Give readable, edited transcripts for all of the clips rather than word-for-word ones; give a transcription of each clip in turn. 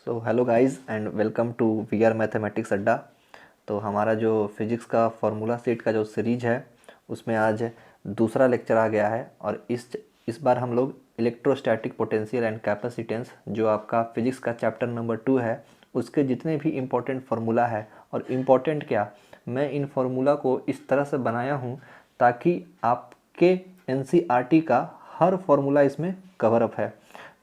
तो hello guys and welcome to we are mathematics Adda. तो हमारा जो फिज़िक्स का फार्मूला सेट का जो सीरीज है उसमें आज दूसरा लेक्चर आ गया है और इस बार हम लोग इलेक्ट्रोस्टैटिक पोटेंशियल एंड कैपेसिटेंस जो आपका फिज़िक्स का चैप्टर नंबर 2 है उसके जितने भी इम्पोर्टेंट फार्मूला है और इम्पोर्टेंट क्या, मैं इन फार्मूला को इस तरह से बनाया हूँ ताकि आपके एनसीईआरटी का हर फार्मूला इसमें कवर अप है।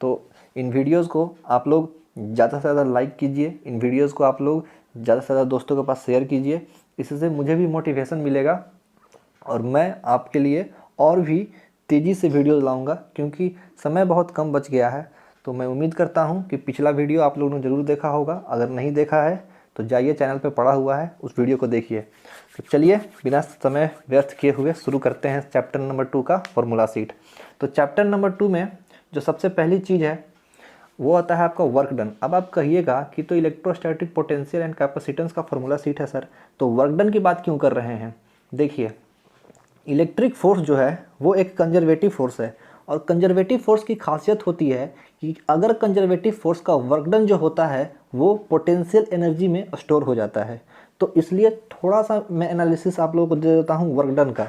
तो इन वीडियोज़ को आप लोग ज़्यादा से ज़्यादा लाइक कीजिए, इन वीडियोज़ को आप लोग ज़्यादा से ज़्यादा दोस्तों के पास शेयर कीजिए। इससे मुझे भी मोटिवेशन मिलेगा और मैं आपके लिए और भी तेज़ी से वीडियोज़ लाऊंगा क्योंकि समय बहुत कम बच गया है। तो मैं उम्मीद करता हूं कि पिछला वीडियो आप लोगों ने ज़रूर देखा होगा, अगर नहीं देखा है तो जाइए चैनल पर पड़ा हुआ है, उस वीडियो को देखिए। तो चलिए बिना समय व्यर्थ किए हुए शुरू करते हैं चैप्टर नंबर 2 का फॉर्मूला सीट। तो चैप्टर नंबर 2 में जो सबसे पहली चीज़ है वो आता है आपका वर्क डन। अब आप कहिएगा कि तो इलेक्ट्रोस्टैटिक पोटेंशियल एंड कैपेसिटेंस का फॉर्मूला सीट है सर, तो वर्क डन की बात क्यों कर रहे हैं। देखिए, इलेक्ट्रिक फोर्स जो है वो एक कंजर्वेटिव फोर्स है और कंजर्वेटिव फोर्स की खासियत होती है कि अगर कंजर्वेटिव फोर्स का वर्क डन जो होता है वो पोटेंशियल एनर्जी में स्टोर हो जाता है। तो इसलिए थोड़ा सा मैं एनालिसिस आप लोगों को दे देता हूँ वर्क डन का।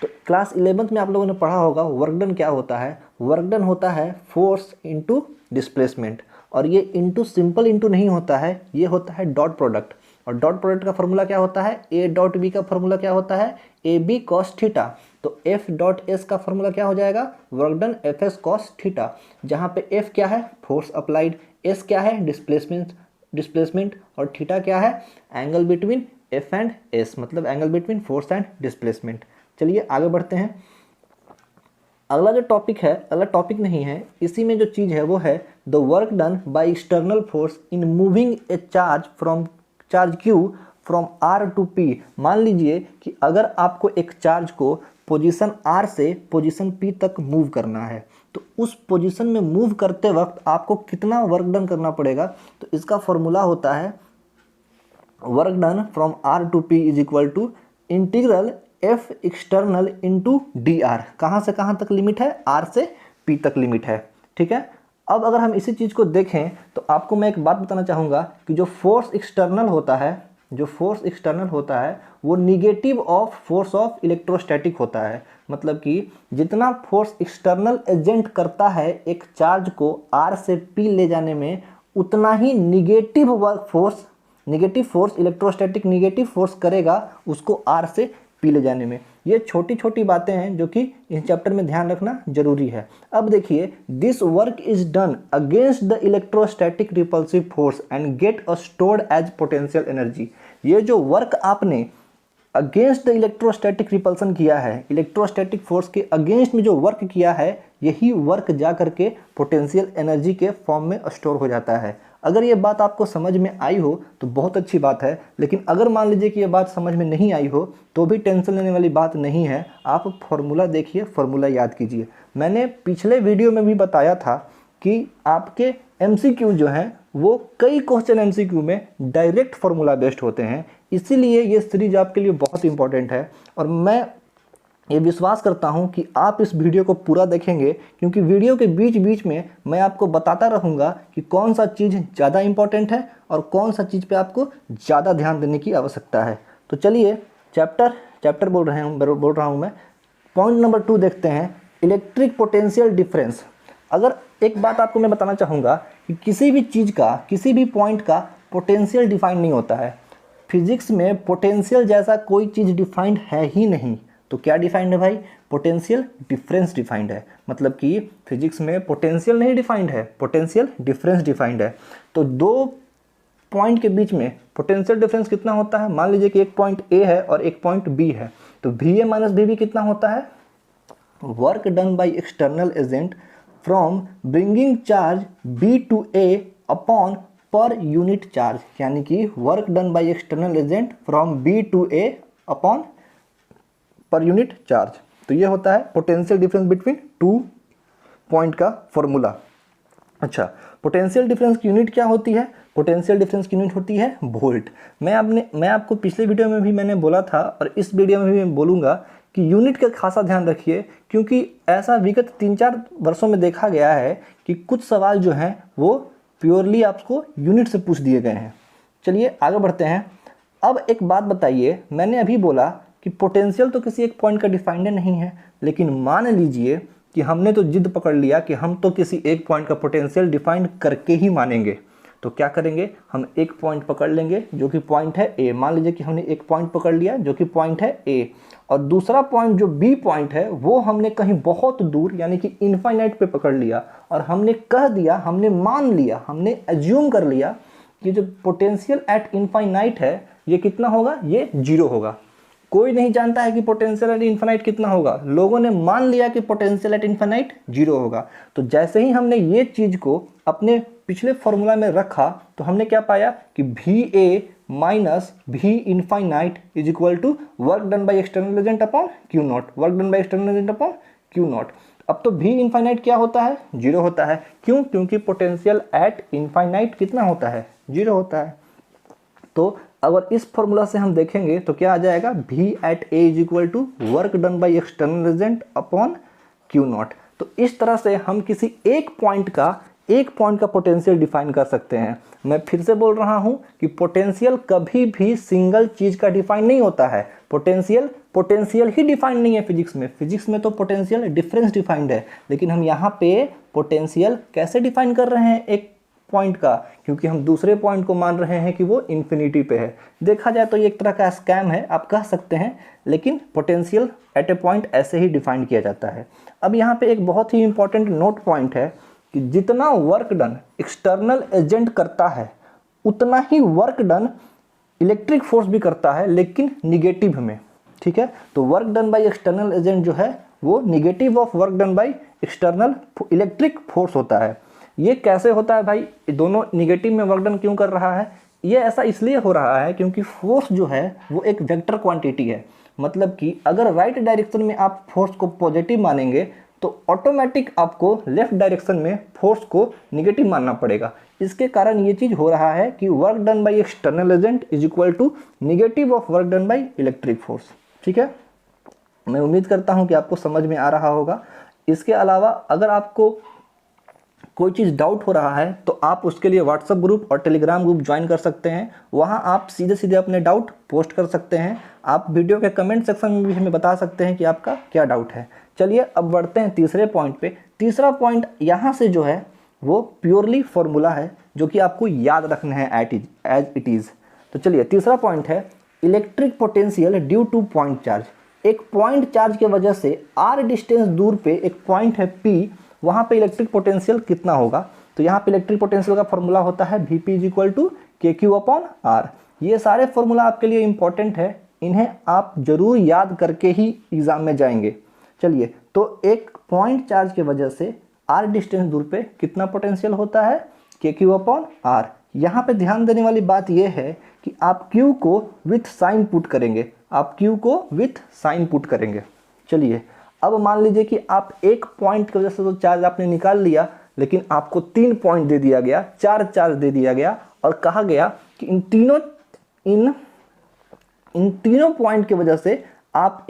तो क्लास 11th में आप लोगों ने पढ़ा होगा वर्क डन क्या होता है। वर्क डन होता है फोर्स इनटू डिस्प्लेसमेंट, और ये इनटू सिंपल इनटू नहीं होता है, ये होता है डॉट प्रोडक्ट। और डॉट प्रोडक्ट का फॉर्मूला क्या होता है, ए डॉट बी का फॉर्मूला क्या होता है, ए बी कॉस थीटा। तो एफ डॉट एस का फॉर्मूला क्या हो जाएगा, work done F S cos theta, जहाँ पे एफ क्या है फोर्स अप्लाइड, एस क्या है डिस्प्लेसमेंट और थीटा क्या है angle between F and S, मतलब angle between force and displacement. चलिए आगे बढ़ते हैं। अगला जो टॉपिक है, अगला टॉपिक नहीं है, इसी में जो चीज़ है वो है the work done by external force in moving a charge Q from R to P. मान लीजिए कि अगर आपको एक चार्ज को पोजीशन आर से पोजीशन पी तक मूव करना है तो उस पोजीशन में मूव करते वक्त आपको कितना वर्क डन करना पड़ेगा। तो इसका फॉर्मूला होता है work done from R to P is equal to integral F external into D R. कहाँ से कहाँ तक लिमिट है, आर से पी तक लिमिट है, ठीक है। अब अगर हम इसी चीज़ को देखें तो आपको मैं एक बात बताना चाहूँगा कि जो फोर्स एक्सटर्नल होता है वो negative of force of electrostatic होता है। मतलब कि जितना फोर्स एक्सटर्नल एजेंट करता है एक चार्ज को आर से पी ले जाने में, उतना ही negative force electrostatic negative force करेगा उसको आर से पी ले जाने में। ये छोटी छोटी बातें हैं जो कि इस चैप्टर में ध्यान रखना जरूरी है। अब देखिए, this work is done against the electrostatic repulsive force and get stored as potential energy. ये जो वर्क आपने अगेंस्ट द इलेक्ट्रोस्टैटिक रिपल्सन किया है, इलेक्ट्रोस्टैटिक फोर्स के अगेंस्ट में जो वर्क किया है, यही वर्क जा करके पोटेंशियल एनर्जी के फॉर्म में स्टोर हो जाता है। अगर ये बात आपको समझ में आई हो तो बहुत अच्छी बात है, लेकिन अगर मान लीजिए कि ये बात समझ में नहीं आई हो तो भी टेंशन लेने वाली बात नहीं है। आप फॉर्मूला देखिए, फॉर्मूला याद कीजिए। मैंने पिछले वीडियो में भी बताया था कि आपके एमसीक्यू जो हैं वो कई क्वेश्चन एमसीक्यू में डायरेक्ट फार्मूला बेस्ड होते हैं, इसीलिए ये सीरीज आपके लिए बहुत इंपॉर्टेंट है। और मैं ये विश्वास करता हूँ कि आप इस वीडियो को पूरा देखेंगे क्योंकि वीडियो के बीच बीच में मैं आपको बताता रहूँगा कि कौन सा चीज़ ज़्यादा इंपॉर्टेंट है और कौन सा चीज़ पे आपको ज़्यादा ध्यान देने की आवश्यकता है। तो चलिए चैप्टर बोल रहा हूँ मैं। पॉइंट नंबर 2 देखते हैं, इलेक्ट्रिक पोटेंशियल डिफरेंस। अगर एक बात आपको मैं बताना चाहूँगा कि किसी भी चीज़ का, किसी भी पॉइंट का पोटेंशियल डिफाइंड नहीं होता है। फिजिक्स में पोटेंशियल जैसा कोई चीज़ डिफाइंड है ही नहीं। तो क्या डिफाइंड है भाई, पोटेंशियल डिफरेंस डिफाइंड है। मतलब कि फिजिक्स में पोटेंशियल नहीं डिफाइंड है, पोटेंशियल डिफरेंस डिफाइंड है। तो दो पॉइंट के बीच में पोटेंशियल डिफरेंस कितना होता है, मान लीजिए कि एक पॉइंट ए है और एक पॉइंट बी है, तो V A minus B B कितना होता है, work done by external agent from bringing charge B to A upon per unit charge. यानी कि work done by external agent from B to A upon per unit charge. तो ये होता है potential difference between 2 point का formula. अच्छा, potential difference की unit क्या होती है, पोटेंशियल डिफरेंस की यूनिट होती है वोल्ट। मैं आपको पिछले वीडियो में भी मैंने बोला था और इस वीडियो में भी मैं बोलूँगा कि यूनिट का खासा ध्यान रखिए, क्योंकि ऐसा विगत 3-4 वर्षों में देखा गया है कि कुछ सवाल जो हैं वो प्योरली आपको यूनिट से पूछ दिए गए हैं। चलिए आगे बढ़ते हैं। अब एक बात बताइए, मैंने अभी बोला कि पोटेंशियल तो किसी एक पॉइंट का डिफाइंड नहीं है, लेकिन मान लीजिए कि हमने तो जिद पकड़ लिया कि हम तो किसी एक पॉइंट का पोटेंशियल डिफाइंड करके ही मानेंगे। तो क्या करेंगे, हम एक पॉइंट पकड़ लेंगे जो कि पॉइंट है ए। मान लीजिए कि हमने एक पॉइंट पकड़ लिया जो कि पॉइंट है ए, और दूसरा पॉइंट जो बी पॉइंट है वो हमने कहीं बहुत दूर यानी कि इनफाइनाइट पे पकड़ लिया, और हमने कह दिया, हमने मान लिया, हमने एज्यूम कर लिया कि जो पोटेंशियल एट इनफाइनाइट है ये कितना होगा, ये 0 होगा। कोई नहीं जानता है कि पोटेंशियल एट इनफाइनाइट कितना होगा, लोगों ने मान लिया कि पोटेंशियल एट इनफाइनाइट 0 होगा। तो जैसे ही हमने ये चीज़ को अपने पिछले फॉर्मूला में रखा तो हमने क्या पाया कि V A minus V infinite is equal to work done by external agent upon Q naught, work done by external agent upon Q naught. अब तो वी इनफाइनाइट क्या होता है, 0 होता है। क्यों, क्योंकि पोटेंशियल एट इनफाइनाइट कितना होता है, 0 होता है। तो अगर इस फॉर्मूला से हम देखेंगे तो क्या आ जाएगा, V at A is equal to work done by external agent upon Q naught. तो इस तरह से हम किसी एक पॉइंट का पोटेंशियल डिफाइन कर सकते हैं। मैं फिर से बोल रहा हूं कि पोटेंशियल कभी भी सिंगल चीज का डिफाइन नहीं होता है। पोटेंशियल ही डिफाइन नहीं है फिजिक्स में तो पोटेंशियल डिफरेंस डिफाइंड है, लेकिन हम यहाँ पे पोटेंशियल कैसे डिफाइन कर रहे हैं एक पॉइंट का, क्योंकि हम दूसरे पॉइंट को मान रहे हैं कि वो इन्फिनिटी पे है। देखा जाए तो ये एक तरह का स्कैम है, आप कह सकते हैं, लेकिन पोटेंशियल एट ए पॉइंट ऐसे ही डिफाइन किया जाता है। अब यहाँ पे एक बहुत ही इंपॉर्टेंट नोट पॉइंट है कि जितना वर्क डन एक्सटर्नल एजेंट करता है उतना ही वर्क डन इलेक्ट्रिक फोर्स भी करता है, लेकिन निगेटिव में। ठीक है, तो work done by external agent जो है वो negative of work done by external electric force होता है। ये कैसे होता है भाई, दोनों निगेटिव में वर्क डन क्यों कर रहा है, ये ऐसा इसलिए हो रहा है क्योंकि फोर्स जो है वो एक वेक्टर क्वांटिटी है। मतलब कि अगर राइट डायरेक्शन में आप फोर्स को पॉजिटिव मानेंगे तो ऑटोमेटिक आपको लेफ्ट डायरेक्शन में फोर्स को निगेटिव मानना पड़ेगा। इसके कारण ये चीज़ हो रहा है कि work done by external agent is equal to negative of work done by electric force. ठीक है, मैं उम्मीद करता हूँ कि आपको समझ में आ रहा होगा। इसके अलावा अगर आपको कोई चीज़ डाउट हो रहा है तो आप उसके लिए व्हाट्सएप ग्रुप और टेलीग्राम ग्रुप ज्वाइन कर सकते हैं। वहाँ आप सीधे सीधे अपने डाउट पोस्ट कर सकते हैं। आप वीडियो के कमेंट सेक्शन में भी हमें बता सकते हैं कि आपका क्या डाउट है। चलिए अब बढ़ते हैं तीसरे पॉइंट पे। तीसरा पॉइंट यहाँ से जो है वो प्योरली फॉर्मूला है जो कि आपको याद रखना है एज इट इज़। तो चलिए तीसरा पॉइंट है electric potential due two point charge. एक पॉइंट चार्ज के वजह से आर डिस्टेंस दूर पे एक पॉइंट है पी, वहाँ पे इलेक्ट्रिक पोटेंशियल कितना होगा। तो यहाँ पे इलेक्ट्रिक पोटेंशियल का फॉर्मूला होता है V P is equal to K Q upon R. ये सारे फॉर्मूला आपके लिए इंपॉर्टेंट है, इन्हें आप जरूर याद करके ही एग्जाम में जाएंगे। चलिए, तो एक पॉइंट चार्ज के वजह से आर डिस्टेंस दूर पे कितना पोटेंशियल होता है, के क्यू अपॉन आर। यहाँ पे ध्यान देने वाली बात यह है कि आप क्यू को विथ साइन पुट करेंगे, आप क्यू को विथ साइन पुट करेंगे। चलिए अब मान लीजिए कि आप एक पॉइंट की वजह से तो चार्ज आपने निकाल लिया, लेकिन आपको 3 पॉइंट दे दिया गया, 4 चार्ज दे दिया गया और कहा गया कि इन तीनों पॉइंट की वजह से आप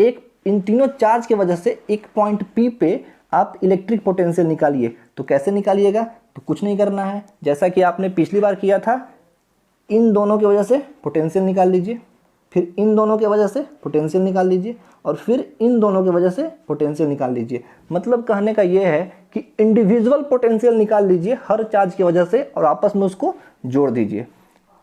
इन तीनों चार्ज की वजह से एक पॉइंट पी पे आप इलेक्ट्रिक पोटेंशियल निकालिए। तो कैसे निकालिएगा, तो कुछ नहीं करना है, जैसा कि आपने पिछली बार किया था। इन दोनों की वजह से पोटेंशियल निकाल लीजिए, फिर इन दोनों की वजह से पोटेंशियल निकाल लीजिए और फिर इन दोनों की वजह से पोटेंशियल निकाल लीजिए। मतलब कहने का ये है कि इंडिविजुअल पोटेंशियल निकाल लीजिए हर चार्ज की वजह से और आपस में उसको जोड़ दीजिए।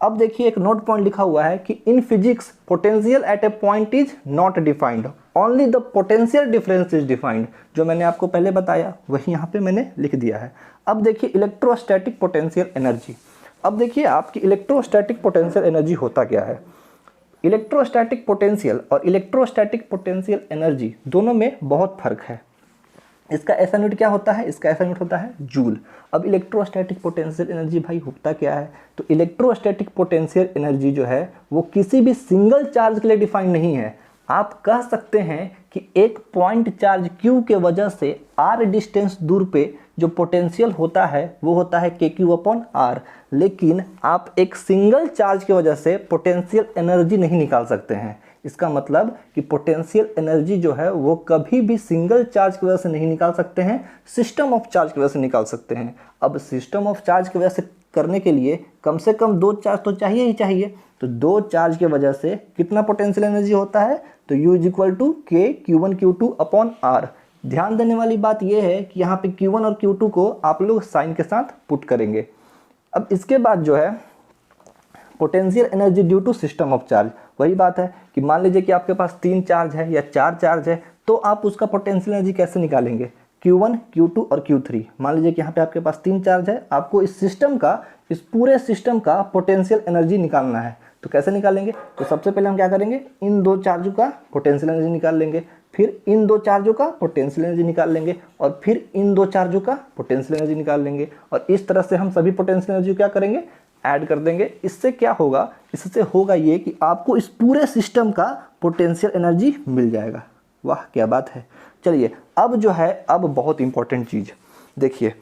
अब देखिए एक नोट पॉइंट लिखा हुआ है कि in physics potential at A point is not defined, only the potential difference is defined. जो मैंने आपको पहले बताया वही यहाँ पे मैंने लिख दिया है। अब देखिए इलेक्ट्रोस्टैटिक पोटेंशियल एनर्जी। अब देखिए आपकी इलेक्ट्रोस्टैटिक पोटेंशियल एनर्जी होता क्या है। इलेक्ट्रोस्टैटिक पोटेंशियल और इलेक्ट्रोस्टैटिक पोटेंशियल एनर्जी दोनों में बहुत फर्क है। इसका ऐसा यूनिट क्या होता है, इसका ऐसा यूनिट होता है जूल। अब इलेक्ट्रोस्टैटिक पोटेंशियल एनर्जी भाई होता क्या है, तो इलेक्ट्रोस्टैटिक पोटेंशियल एनर्जी जो है वो किसी भी सिंगल चार्ज के लिए डिफाइंड नहीं है। आप कह सकते हैं कि एक पॉइंट चार्ज Q के वजह से r डिस्टेंस दूर पे जो पोटेंशियल होता है वो होता है के क्यू अपॉन आर, लेकिन आप एक सिंगल चार्ज की वजह से पोटेंशियल एनर्जी नहीं निकाल सकते हैं। इसका मतलब कि पोटेंशियल एनर्जी जो है वो कभी भी सिंगल चार्ज की वजह से नहीं निकाल सकते हैं, सिस्टम ऑफ चार्ज की वजह से निकाल सकते हैं। अब सिस्टम ऑफ चार्ज की वजह से करने के लिए कम से कम 2 चार्ज तो चाहिए ही चाहिए। तो 2 चार्ज की वजह से कितना पोटेंशियल एनर्जी होता है, तो U इज इक्वल टू के Q1 Q2 अपॉन R। ध्यान देने वाली बात यह है कि यहाँ पे Q1 और Q2 को आप लोग साइन के साथ पुट करेंगे। अब इसके बाद जो है potential energy due to system of charge, वही बात है कि मान लीजिए कि आपके पास 3 चार्ज है या 4 चार्ज है, तो आप उसका पोटेंशियल एनर्जी कैसे निकालेंगे, Q1 Q2 और Q3। मान लीजिए कि यहाँ पे आपके पास 3 चार्ज है, आपको इस सिस्टम का, इस पूरे सिस्टम का पोटेंशियल एनर्जी निकालना है। तो कैसे निकालेंगे, तो सबसे पहले हम क्या करेंगे, इन 2 चार्जों का पोटेंशियल एनर्जी निकाल लेंगे, फिर इन 2 चार्जों का पोटेंशियल एनर्जी निकाल लेंगे, और फिर इन 2 चार्जों का पोटेंशियल एनर्जी निकाल लेंगे। और इस तरह से हम सभी पोटेंशियल एनर्जी क्या करेंगे, ऐड कर देंगे। इससे क्या होगा, इससे होगा ये कि आपको इस पूरे सिस्टम का पोटेंशियल एनर्जी मिल जाएगा। वाह क्या बात है। चलिए अब जो है, अब बहुत इंपॉर्टेंट चीज़ देखिए,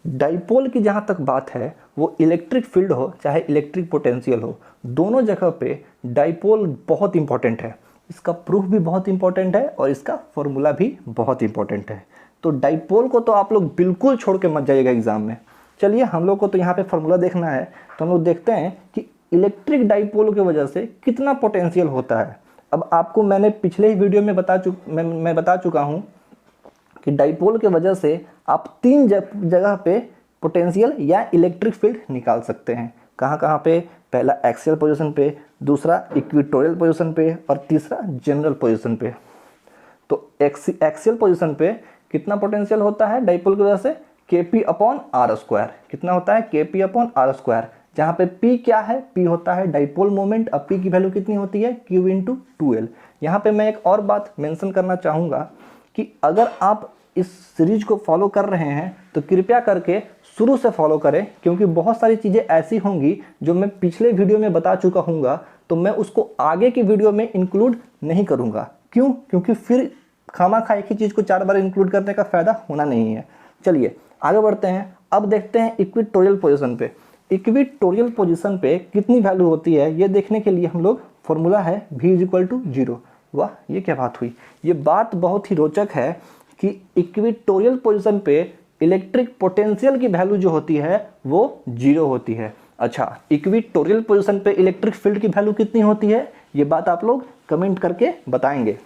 डाइपोल की जहाँ तक बात है, वो इलेक्ट्रिक फील्ड हो चाहे इलेक्ट्रिक पोटेंशियल हो, दोनों जगह पे डाइपोल बहुत इंपॉर्टेंट है। इसका प्रूफ भी बहुत इंपॉर्टेंट है और इसका फॉर्मूला भी बहुत इंपॉर्टेंट है। तो डाइपोल को तो आप लोग बिल्कुल छोड़ के मत जाइएगा एग्जाम में। चलिए हम लोग को तो यहाँ पे फॉर्मूला देखना है, तो हम लोग देखते हैं कि इलेक्ट्रिक डाइपोल की वजह से कितना पोटेंशियल होता है। अब आपको मैंने पिछले ही वीडियो में मैं बता चुका हूँ कि डाइपोल के वजह से आप 3 जगह पे पोटेंशियल या इलेक्ट्रिक फील्ड निकाल सकते हैं। कहाँ कहाँ पे, पहला एक्सियल पोजीशन पे, दूसरा इक्वेटोरियल पोजीशन पे, और तीसरा जनरल पोजीशन पे। तो एक्सियल पोजीशन पे कितना पोटेंशियल होता है डाइपोल की वजह से, Kp अपॉन आर स्क्वायर। कितना होता है, Kp अपॉन आर स्क्वायर, जहाँ पे P क्या है, P होता है डाइपोल मोमेंट। अब P की वैल्यू कितनी होती है, Q इंटू 2L। यहाँ पे मैं एक और बात मेंशन करना चाहूँगा कि अगर आप इस सीरीज को फॉलो कर रहे हैं तो कृपया करके शुरू से फॉलो करें, क्योंकि बहुत सारी चीज़ें ऐसी होंगी जो मैं पिछले वीडियो में बता चुका हूँगा, तो मैं उसको आगे की वीडियो में इंक्लूड नहीं करूँगा। क्यों, क्योंकि फिर खामा-खा एक ही चीज़ को 4 बार इंक्लूड करने का फ़ायदा होना नहीं है। चलिए आगे बढ़ते हैं। अब देखते हैं इक्वेटोरियल पोजीशन पे। इक्वेटोरियल पोजीशन पे कितनी वैल्यू होती है, ये देखने के लिए हम लोग फॉर्मूला है V इज इक्वल टू 0। वाह ये क्या बात हुई, ये बात बहुत ही रोचक है कि इक्वेटोरियल पोजीशन पे इलेक्ट्रिक पोटेंशियल की वैल्यू जो होती है वो 0 होती है। अच्छा, इक्वेटोरियल पोजीशन पे इलेक्ट्रिक फील्ड की वैल्यू कितनी होती है, ये बात आप लोग कमेंट करके बताएंगे।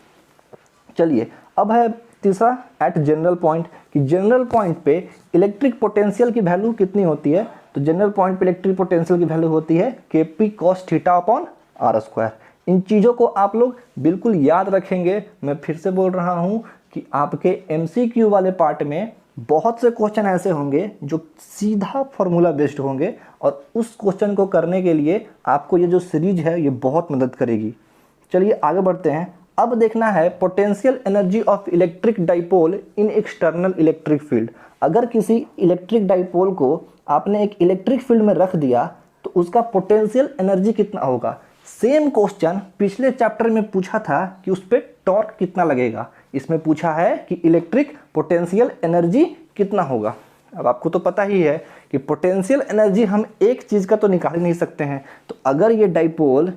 चलिए अब है तीसरा एट जनरल पॉइंट, कि जनरल पॉइंट पे इलेक्ट्रिक पोटेंशियल की वैल्यू कितनी होती है। तो जनरल पॉइंट पे इलेक्ट्रिक पोटेंशियल की वैल्यू होती है Kp cos theta upon R square. इन चीज़ों को आप लोग बिल्कुल याद रखेंगे। मैं फिर से बोल रहा हूँ कि आपके MCQ वाले पार्ट में बहुत से क्वेश्चन ऐसे होंगे जो सीधा फॉर्मूला बेस्ड होंगे, और उस क्वेश्चन को करने के लिए आपको ये जो सीरीज है ये बहुत मदद करेगी। चलिए आगे बढ़ते हैं। अब देखना है potential energy of electric dipole in external electric field. अगर किसी इलेक्ट्रिक डाइपोल को आपने एक इलेक्ट्रिक फील्ड में रख दिया तो उसका पोटेंशियल एनर्जी कितना होगा। सेम क्वेश्चन पिछले चैप्टर में पूछा था कि उस पर टॉर्क कितना लगेगा, इसमें पूछा है कि इलेक्ट्रिक पोटेंशियल एनर्जी कितना होगा। अब आपको तो पता ही है कि पोटेंशियल एनर्जी हम एक चीज़ का तो निकाल ही नहीं सकते हैं। तो अगर ये डाइपोल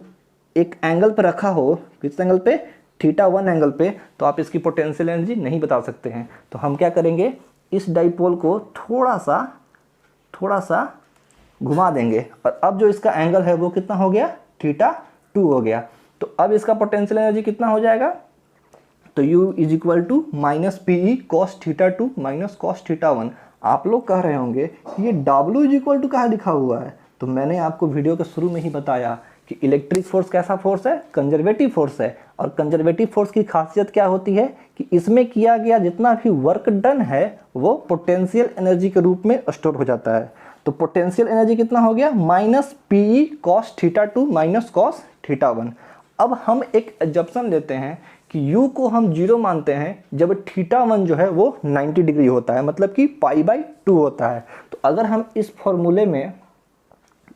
एक एंगल पर रखा हो, किस एंगल पे, θ1 एंगल पे, तो आप इसकी पोटेंशियल एनर्जी नहीं बता सकते हैं। तो हम क्या करेंगे, इस डाइपोल को थोड़ा सा घुमा देंगे, और अब जो इसका एंगल है वो कितना हो गया, θ2 हो गया। तो अब इसका पोटेंशियल एनर्जी कितना हो जाएगा, तो U is equal to minus PE cos θ2 minus cos θ1। आप लोग कह रहे होंगे कि ये W इज इक्वल टू कहाँ लिखा हुआ है। तो मैंने आपको वीडियो के शुरू में ही बताया कि इलेक्ट्रिक फोर्स कैसा फोर्स है, कंजर्वेटिव फोर्स है। और कंजर्वेटिव फोर्स की खासियत क्या होती है कि इसमें किया गया जितना भी वर्क डन है वो पोटेंशियल एनर्जी के रूप में स्टोर हो जाता है। तो पोटेंशियल एनर्जी कितना हो गया, minus PE cos θ2 minus cos θ1। अब हम एक एजम्पशन लेते हैं कि U को हम 0 मानते हैं जब θ1 जो है वो 90 डिग्री होता है, मतलब कि π/2 होता है। तो अगर हम इस फॉर्मूले में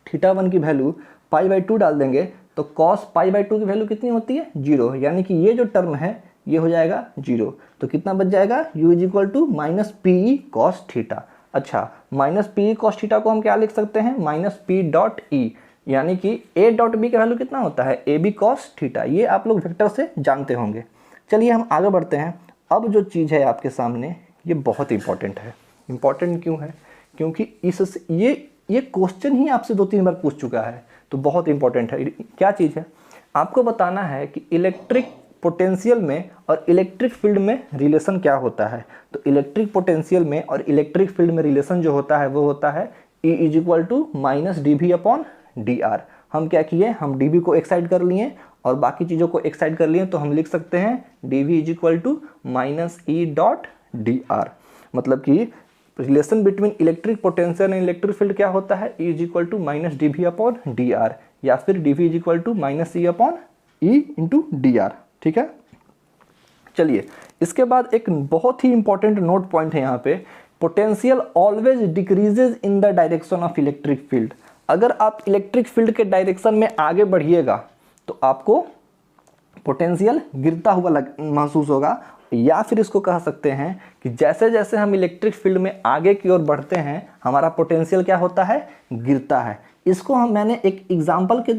θ1 की वैल्यू π/2 डाल देंगे तो cos π/2 की वैल्यू कितनी होती है, 0, यानी कि ये जो टर्म है ये हो जाएगा 0। तो कितना बच जाएगा, U is equal to minus PE cos θ। अच्छा, माइनस PE cos θ को हम क्या लिख सकते हैं, माइनस P डॉट E, यानी कि A डॉट B का वैल्यू कितना होता है, AB cos θ। ये आप लोग वेक्टर से जानते होंगे। चलिए हम आगे बढ़ते हैं। अब जो चीज़ है आपके सामने ये बहुत इंपॉर्टेंट है। इंपॉर्टेंट क्यों है, क्योंकि ये ये क्वेश्चन ही आपसे 2-3 बार पूछ चुका है, तो बहुत इंपॉर्टेंट है। क्या चीज़ है, आपको बताना है कि इलेक्ट्रिक पोटेंशियल में और इलेक्ट्रिक फील्ड में रिलेशन क्या होता है। तो इलेक्ट्रिक पोटेंशियल में और इलेक्ट्रिक फील्ड में रिलेशन जो होता है वो होता है E = -dV/dr। हम क्या किए, हम dV को एक साइड कर लिए और बाकी चीज़ों को एक साइड कर लिए, तो हम लिख सकते हैं dV = -E.dr। मतलब कि relation between electric potential and electric field क्या होता है, E = -dV/dr या फिर dV = -E/dr। ठीक है, चलिए इसके बाद एक बहुत ही इंपॉर्टेंट नोट पॉइंट है यहाँ पे, potential always decreases in the direction of electric field. अगर आप इलेक्ट्रिक फील्ड के डायरेक्शन में आगे बढ़िएगा तो आपको पोटेंशियल गिरता हुआ महसूस होगा, या फिर इसको कह सकते हैं कि जैसे जैसे हम इलेक्ट्रिक फील्ड में आगे की ओर बढ़ते हैं हमारा पोटेंशियल क्या होता है, गिरता है। इसको मैंने एक एग्जाम्पल के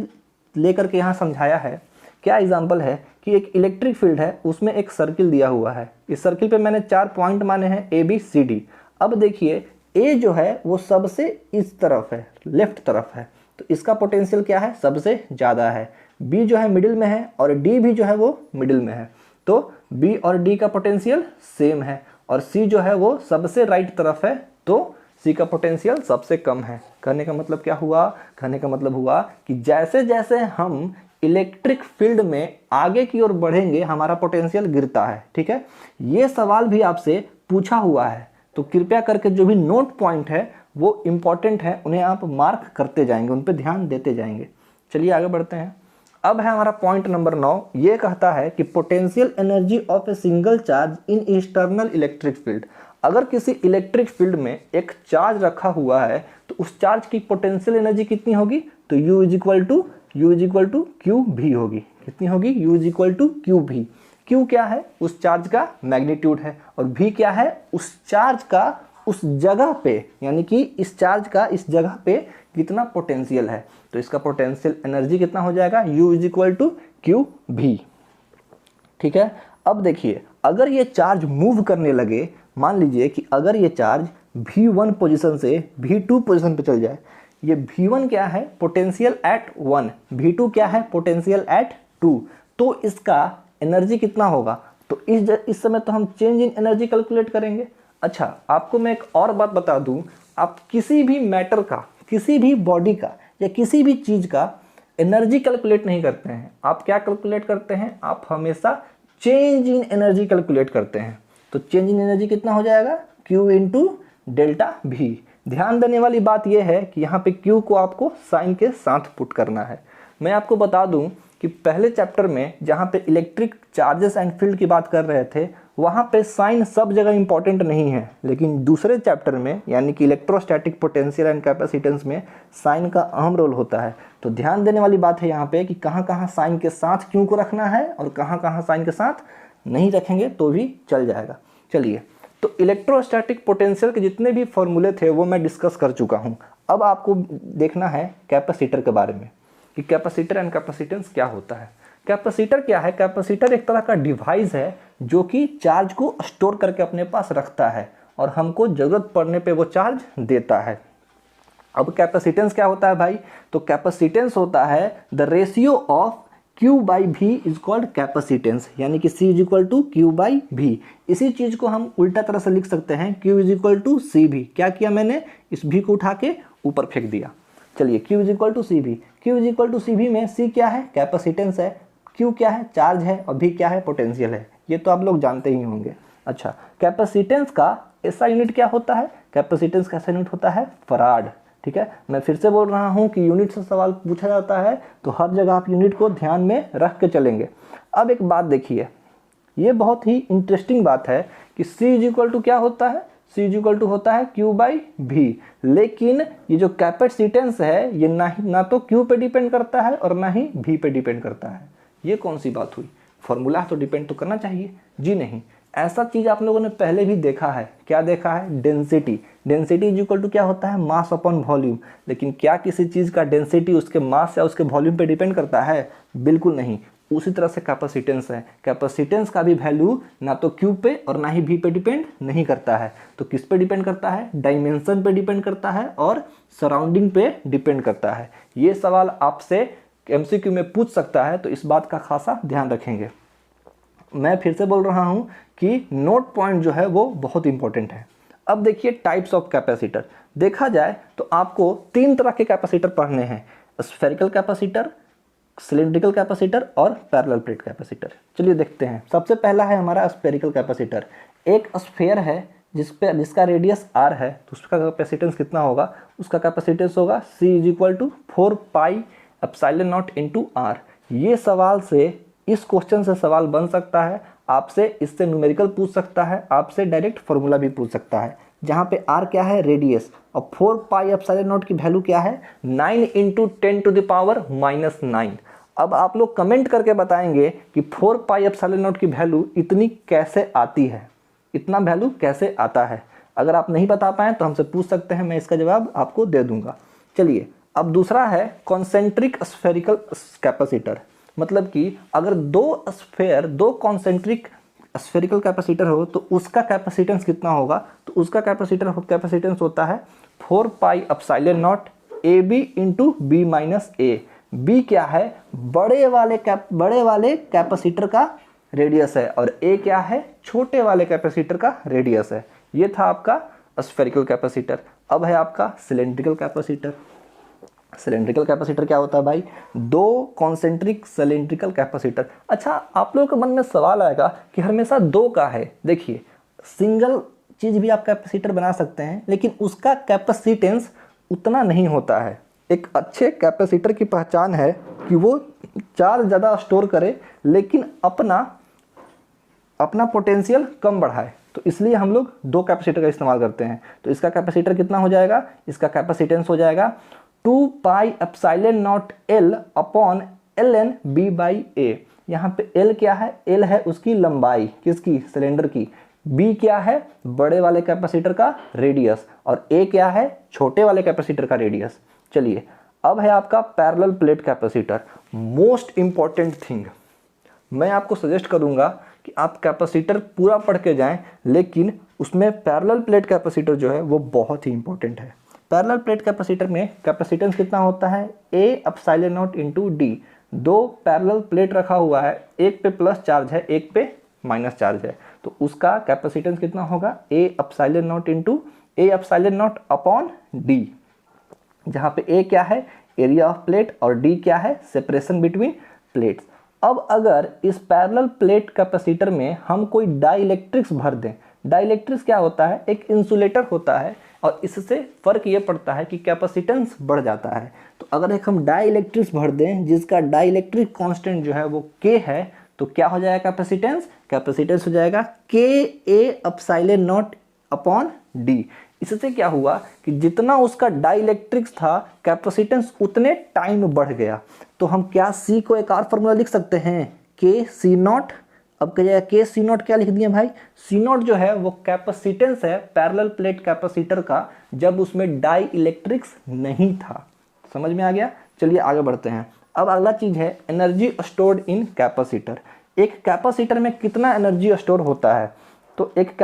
लेकर के यहाँ समझाया है। क्या एग्जाम्पल है कि एक इलेक्ट्रिक फील्ड है, उसमें एक सर्किल दिया हुआ है, इस सर्किल पे मैंने 4 पॉइंट माने हैं ABCD। अब देखिए A जो है वो सबसे इस तरफ है, लेफ्ट तरफ है, तो इसका पोटेंशियल क्या है, सबसे ज़्यादा है। B जो है मिडिल में है और D भी जो है वो मिडिल में है, तो B और D का पोटेंशियल सेम है। और C जो है वो सबसे राइट तरफ है, तो C का पोटेंशियल सबसे कम है। कहने का मतलब क्या हुआ, कहने का मतलब हुआ कि जैसे जैसे हम इलेक्ट्रिक फील्ड में आगे की ओर बढ़ेंगे हमारा पोटेंशियल गिरता है। ठीक है, ये सवाल भी आपसे पूछा हुआ है, तो कृपया करके जो भी नोट पॉइंट है वो इम्पॉर्टेंट है, उन्हें आप मार्क करते जाएंगे, उन पर ध्यान देते जाएंगे। चलिए आगे बढ़ते हैं। अब है हमारा पॉइंट नंबर 9। ये कहता है कि potential energy of a single charge in external electric field. अगर किसी इलेक्ट्रिक फील्ड में एक चार्ज रखा हुआ है तो उस चार्ज की पोटेंशियल एनर्जी कितनी होगी, तो U = QV होगी। कितनी होगी, U = QV। Q क्या है, उस चार्ज का मैग्नीट्यूड है, और V क्या है, उस चार्ज का उस जगह पे, यानी कि इस चार्ज का इस जगह पे कितना पोटेंशियल है। तो इसका पोटेंशियल एनर्जी कितना हो जाएगा, U = QV। ठीक है, अब देखिए अगर ये चार्ज मूव करने लगे, मान लीजिए कि अगर ये चार्ज V1 पोजीशन से V2 पोजीशन पे चल जाए, ये V1 क्या है, पोटेंशियल एट 1, V2 क्या है, पोटेंशियल एट 2, तो इसका एनर्जी कितना होगा। तो इस समय तो हम चेंज इन एनर्जी कैलकुलेट करेंगे। अच्छा, आपको मैं एक और बात बता दूं, आप किसी भी मैटर का, किसी भी बॉडी का या किसी भी चीज़ का एनर्जी कैलकुलेट नहीं करते हैं। आप क्या कैलकुलेट करते हैं, आप हमेशा चेंज इन एनर्जी कैलकुलेट करते हैं। तो चेंज इन एनर्जी कितना हो जाएगा, Q × ΔV। ध्यान देने वाली बात यह है कि यहाँ पे Q को आपको साइन के साथ पुट करना है। मैं आपको बता दूं कि पहले चैप्टर में जहाँ पे इलेक्ट्रिक चार्जेस एंड फील्ड की बात कर रहे थे वहाँ पे साइन सब जगह इंपॉर्टेंट नहीं है, लेकिन दूसरे चैप्टर में यानी कि इलेक्ट्रोस्टैटिक पोटेंशियल एंड कैपेसिटेंस में साइन का अहम रोल होता है। तो ध्यान देने वाली बात है यहाँ पे कि कहाँ कहाँ साइन के साथ Q को रखना है और कहाँ कहाँ साइन के साथ नहीं रखेंगे तो भी चल जाएगा। चलिए, तो इलेक्ट्रोस्टैटिक पोटेंशियल के जितने भी फॉर्मूले थे वो मैं डिस्कस कर चुका हूँ। अब आपको देखना है कैपेसिटर के बारे में कि कैपेसिटर एंड कैपेसिटेंस क्या होता है। कैपेसिटर क्या है, कैपेसिटर एक तरह का डिवाइस है जो कि चार्ज को स्टोर करके अपने पास रखता है और हमको ज़रूरत पड़ने पे वो चार्ज देता है। अब कैपेसिटेंस क्या होता है भाई, तो कैपेसिटेंस होता है the ratio of Q/V is called capacitance, यानी कि C = Q/V। इसी चीज़ को हम उल्टा तरह से लिख सकते हैं, Q = CV। क्या किया मैंने, इस V को उठा के ऊपर फेंक दिया। चलिए, Q = CV। Q = CV में C क्या है, कैपेसिटेंस है, Q क्या है, चार्ज है, और V क्या है, पोटेंशियल है। ये तो आप लोग जानते ही होंगे। अच्छा, कैपेसिटेंस का ऐसा यूनिट क्या होता है, कैपेसिटेंस का ऐसा यूनिट होता है फराड। ठीक है, मैं फिर से बोल रहा हूँ कि यूनिट से सवाल पूछा जाता है तो हर जगह आप यूनिट को ध्यान में रख के चलेंगे। अब एक बात देखिए, ये बहुत ही इंटरेस्टिंग बात है कि C = क्या होता है, C = होता है Q/V। लेकिन ये जो कैपेसिटेंस है ये ना तो Q पे डिपेंड करता है और ना ही V पे डिपेंड करता है। ये कौन सी बात हुई, फॉर्मूला तो डिपेंड तो करना चाहिए जी नहीं। ऐसा चीज़ आप लोगों ने पहले भी देखा है। क्या देखा है, डेंसिटी। डेंसिटी = क्या होता है, मास अपॉन वॉल्यूम। लेकिन क्या किसी चीज़ का डेंसिटी उसके मास या उसके वॉल्यूम पे डिपेंड करता है, बिल्कुल नहीं। उसी तरह से कैपेसिटेंस है। कैपेसिटेंस का भी वैल्यू ना तो Q पे और ना ही V पे डिपेंड नहीं करता है। तो किस पे डिपेंड करता है? डायमेंशन पे डिपेंड करता है और सराउंडिंग पे डिपेंड करता है। ये सवाल आपसे MCQ में पूछ सकता है, तो इस बात का खासा ध्यान रखेंगे। मैं फिर से बोल रहा हूँ कि नोट पॉइंट जो है वो बहुत इंपॉर्टेंट है। अब देखिए टाइप्स ऑफ कैपेसिटर। देखा जाए तो आपको 3 तरह के कैपेसिटर पढ़ने हैं, स्फेरिकल कैपेसिटर, सिलिंड्रिकल कैपेसिटर और पैरेलल प्लेट कैपेसिटर। चलिए देखते हैं। सबसे पहला है हमारा स्फेरिकल कैपेसिटर। एक स्फेयर है जिसका रेडियस r है, तो उसका कैपेसिटेंस कितना होगा? उसका कैपेसिटेंस होगा C = 4 pi epsilon not into r। ये सवाल से, इस क्वेश्चन से सवाल बन सकता है आपसे, इससे न्यूमेरिकल पूछ सकता है, आपसे डायरेक्ट फॉर्मूला भी पूछ सकता है। जहाँ पे r क्या है? रेडियस, और 4 पाई एप्सिलॉन नॉट की वैल्यू क्या है? 9 × 10⁻⁻⁹ 9। अब आप लोग कमेंट करके बताएंगे कि 4 पाई एप्सिलॉन नॉट की वैल्यू इतनी कैसे आती है, इतना वैल्यू कैसे आता है। अगर आप नहीं बता पाएँ तो हमसे पूछ सकते हैं, मैं इसका जवाब आपको दे दूंगा। चलिए अब दूसरा है कॉन्सेंट्रिक स्फेरिकल कैपेसिटर। मतलब कि अगर दो कॉन्सेंट्रिक स्फेरिकल कैपेसिटर हो तो उसका कैपेसिटेंस कितना होगा? तो उसका कैपेसिटेंस होता है 4 pi epsilon not AB × B - A। B क्या है? बड़े वाले कैपेसिटर का रेडियस है, और A क्या है? छोटे वाले कैपेसिटर का रेडियस है। ये था आपका स्फेरिकल कैपेसिटर। अब है आपका सिलेंड्रिकल कैपेसिटर। सिलेंड्रिकल कैपेसिटर क्या होता है भाई? 2 कॉन्सेंट्रिक सिलेंड्रिकल कैपेसिटर। अच्छा, आप लोगों के मन में सवाल आएगा कि हमेशा 2 का है। देखिए, सिंगल चीज़ भी आप कैपेसिटर बना सकते हैं, लेकिन उसका कैपेसिटेंस उतना नहीं होता है। एक अच्छे कैपेसिटर की पहचान है कि वो चार्ज ज़्यादा स्टोर करे, लेकिन अपना पोटेंशियल कम बढ़ाए। तो इसलिए हम लोग 2 कैपेसिटर का इस्तेमाल करते हैं। तो इसका कैपेसिटर कितना हो जाएगा? इसका कैपेसिटेंस हो जाएगा 2 pi epsilon not L upon ln B/A। यहाँ पे L क्या है? L है उसकी लंबाई, किसकी? सिलेंडर की। B क्या है? बड़े वाले कैपेसिटर का रेडियस, और A क्या है? छोटे वाले कैपेसिटर का रेडियस। चलिए अब है आपका parallel plate capacitor. Most important thing, मैं आपको सजेस्ट करूंगा कि आप कैपेसिटर पूरा पढ़ के जाएं, लेकिन उसमें पैरेलल प्लेट कैपेसिटर जो है वो बहुत ही इंपॉर्टेंट है। पैरेलल प्लेट कैपेसिटर में कैपेसिटेंस कितना होता है? A epsilon not into D। 2 parallel plate रखा हुआ है, एक पे प्लस चार्ज है, एक पे माइनस चार्ज है, तो उसका कैपेसिटेंस कितना होगा? A epsilon not into A epsilon not upon D, जहाँ पे A क्या है? एरिया ऑफ प्लेट, और D क्या है? Separation between plates. अब अगर इस पैरेलल प्लेट कैपेसिटर में हम कोई डाइलेक्ट्रिक्स भर दें, डाइलेक्ट्रिक्स क्या होता है? एक इंसुलेटर होता है, और इससे फ़र्क ये पड़ता है कि कैपेसिटेंस बढ़ जाता है। तो अगर एक हम डाइलेक्ट्रिक्स भर दें जिसका डाइलेक्ट्रिक कांस्टेंट जो है वो K है, तो क्या हो जाएगा कैपेसिटेंस? कैपेसिटेंस हो जाएगा Ka epsilon not upon D। इससे क्या हुआ कि जितना उसका डाइलेक्ट्रिक्स था, कैपेसिटेंस उतने टाइम बढ़ गया। तो हम क्या C को एक और फॉर्मूला लिख सकते हैं? KC0। अब क्या जाएगा? KC0 क्या लिख दिए भाई? C0 जो है वो कैपेसिटेंस है पैरेलल प्लेट कैपेसिटर का, जब उसमें डाई इलेक्ट्रिक्स नहीं था। समझ में आ गया? चलिए आगे बढ़ते हैं। अब अगला चीज़ है एनर्जी स्टोर्ड इन कैपेसिटर। एक कैपेसिटर में कितना एनर्जी स्टोर होता है? तो एक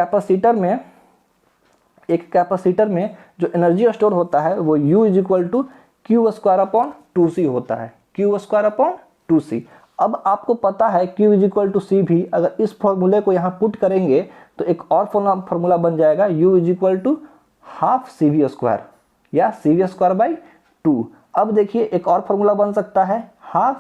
कैपेसिटर में जो एनर्जी स्टोर होता है वो U = Q² / 2C होता है। Q² / 2C। अब आपको पता है Q = C भी, अगर इस फॉर्मूले को यहाँ पुट करेंगे तो एक और फॉर्मूला बन जाएगा U = ½ CV² या CV²/2। अब देखिए एक और फॉर्मूला बन सकता है ½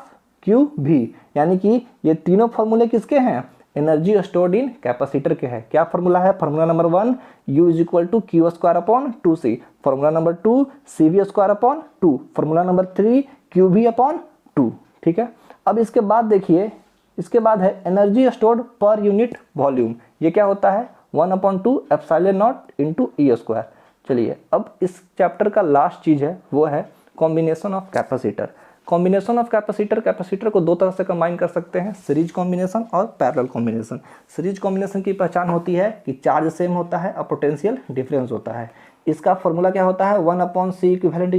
QV, यानी कि ये तीनों फॉर्मूले किसके हैं? एनर्जी स्टोर्ड इन कैपेसिटर के हैं। क्या फॉर्मूला है? Formula number 1 U = Q² / 2C, formula number 2 CV² / 2, formula number 3 QV/2। ठीक है। अब इसके बाद देखिए, इसके बाद है energy stored per unit volume. ये क्या होता है? 1/2 एप्सिलॉन नॉट इंटू E²। चलिए अब इस चैप्टर का लास्ट चीज़ है वो है combination of capacitor. Combination of capacitor को 2 तरह से कंबाइन कर सकते हैं, सीरीज कॉम्बिनेशन और पैरेलल कॉम्बिनेशन। सीरीज कॉम्बिनेशन की पहचान होती है कि चार्ज सेम होता है और पोटेंशियल डिफरेंस होता है। इसका फॉर्मूला क्या होता है? 1/C equivalent =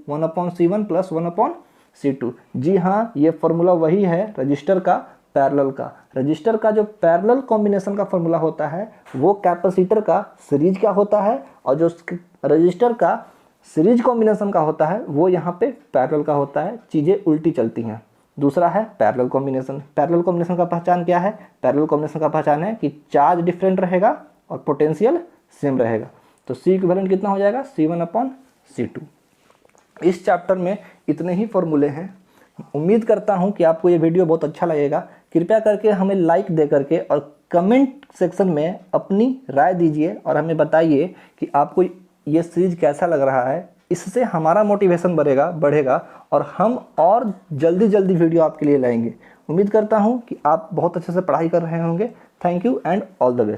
1/C1 + C2। जी हाँ, ये फार्मूला वही है रजिस्टर का पैरेलल का। रजिस्टर का जो पैरेलल कॉम्बिनेशन का फार्मूला होता है वो कैपेसिटर का सीरीज का होता है, और जो रजिस्टर का सीरीज कॉम्बिनेशन का होता है वो यहाँ पे पैरेलल का होता है। चीज़ें उल्टी चलती हैं। दूसरा है पैरेलल कॉम्बिनेशन। पैरेलल कॉम्बिनेशन का पहचान क्या है? पैरेलल कॉम्बिनेशन का पहचान है कि चार्ज डिफरेंट रहेगा और पोटेंशियल सेम रहेगा। तो C इक्विवेलेंट कितना हो जाएगा? C1/C2। इस चैप्टर में इतने ही फॉर्मूले हैं। उम्मीद करता हूं कि आपको ये वीडियो बहुत अच्छा लगेगा। कृपया करके हमें लाइक दे करके और कमेंट सेक्शन में अपनी राय दीजिए और हमें बताइए कि आपको ये सीरीज कैसा लग रहा है। इससे हमारा मोटिवेशन बढ़ेगा और हम और जल्दी वीडियो आपके लिए लाएंगे। उम्मीद करता हूं कि आप बहुत अच्छे से पढ़ाई कर रहे होंगे। Thank you and all the best.